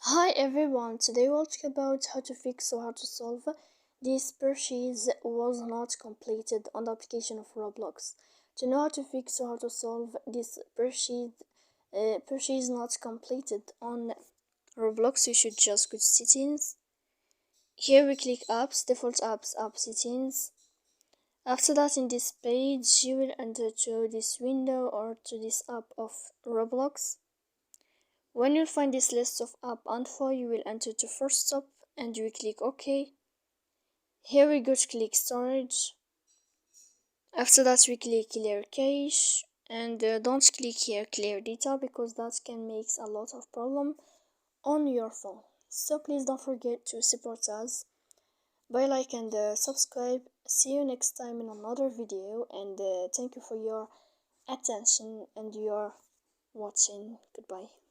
Hi everyone, today we'll talk about how to fix or how to solve this purchase was not completed on the application of Roblox. To know how to fix or how to solve this purchase not completed on Roblox, you should just go to settings. Here we click apps, default apps, app settings. After that, in this page, you will enter to this window or to this app of Roblox. When you find this list of app info, you will enter to first stop and you will click OK. Here we go to click storage. After that we click clear cache and don't click here clear data because that can make a lot of problem on your phone. So please don't forget to support us by like and subscribe. See you next time in another video and thank you for your attention and your watching. Goodbye.